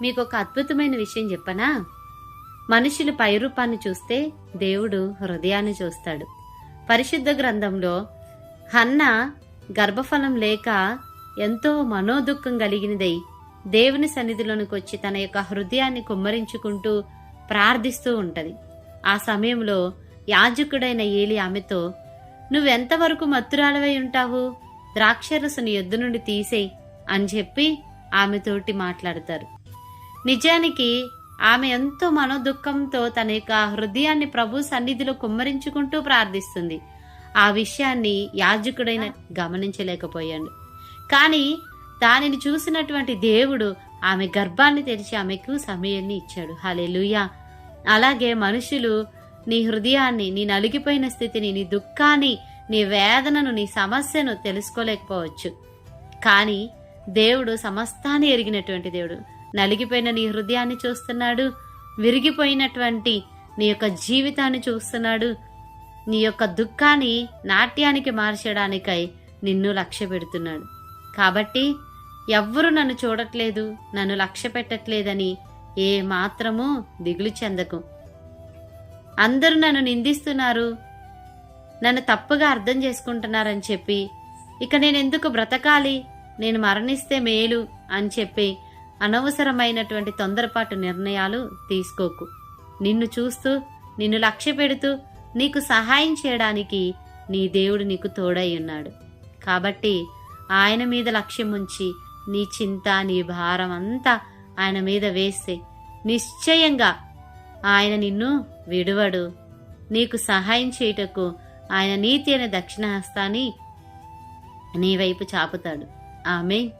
మీకు ఒక అద్భుతమైన విషయం చెప్పనా? మనుషులు పైరూపాన్ని చూస్తే దేవుడు హృదయాన్ని చూస్తాడు. పరిశుద్ధ గ్రంథంలో హన్నా గర్భఫలం లేక ఎంతో మనోదుఖం కలిగినదై దేవుని సన్నిధిలోనికి వచ్చి తన యొక్క హృదయాన్ని కుమ్మరించుకుంటూ ప్రార్థిస్తూ ఉంటది. ఆ సమయంలో యాజకుడైన ఏలి ఆమెతో, నువ్వెంతవరకు మత్తురాలవై ఉంటావు? ద్రాక్షరసు నీ యొద్ద నుండి తీసేయ్ అని చెప్పి ఆమెతోటి మాట్లాడతారు. నిజానికి ఆమె ఎంతో మనోదుఖంతో తన యొక్క హృదయాన్ని ప్రభు సన్నిధిలో కుమ్మరించుకుంటూ ప్రార్థిస్తుంది. ఆ విషయాన్ని యాజకుడైన గమనించలేకపోయాడు. కానీ దానిని చూసినటువంటి దేవుడు ఆమె గర్భాన్ని తెరిచి ఆమెకు సమయాన్ని ఇచ్చాడు. హల్లెలూయా. అలాగే మనుషులు నీ హృదయాన్ని, నీ నలిగిపోయిన స్థితిని, నీ దుఃఖాన్ని, నీ వేదనను, నీ సమస్యను తెలుసుకోలేకపోవచ్చు. కానీ దేవుడు సమస్తాన్ని ఎరిగినటువంటి దేవుడు. నలిగిపోయిన నీ హృదయాన్ని చూస్తున్నాడు, విరిగిపోయినటువంటి నీ యొక్క జీవితాన్ని చూస్తున్నాడు. నీ యొక్క దుఃఖాన్ని నాట్యానికి మార్చడానికై నిన్ను లక్ష్య పెడుతున్నాడు. కాబట్టి ఎవ్వరూ నన్ను చూడట్లేదు, నన్ను లక్ష్య పెట్టట్లేదని ఏ మాత్రమూ దిగులు చెందకు. అందరూ నన్ను నిందిస్తున్నారు, నన్ను తప్పుగా అర్థం చేసుకుంటున్నారని చెప్పి ఇక నేనెందుకు బ్రతకాలి, నేను మరణిస్తే మేలు అని చెప్పి అనవసరమైనటువంటి తొందరపాటు నిర్ణయాలు తీసుకోకు. నిన్ను చూస్తూ, నిన్ను లక్ష్య పెడుతూ, నీకు సహాయం చేయడానికి నీ దేవుడు నీకు తోడై ఉన్నాడు. కాబట్టి ఆయన మీద లక్ష్యం ఉంచి నీ చింత, నీ భారం అంతా ఆయన మీద వేస్తే నిశ్చయంగా ఆయన నిన్ను విడువడు. నీకు సహాయం చేయుటకు ఆయన నీతి అనే దక్షిణ హస్తాన్ని నీ వైపు చాపుతాడు. ఆమేన్.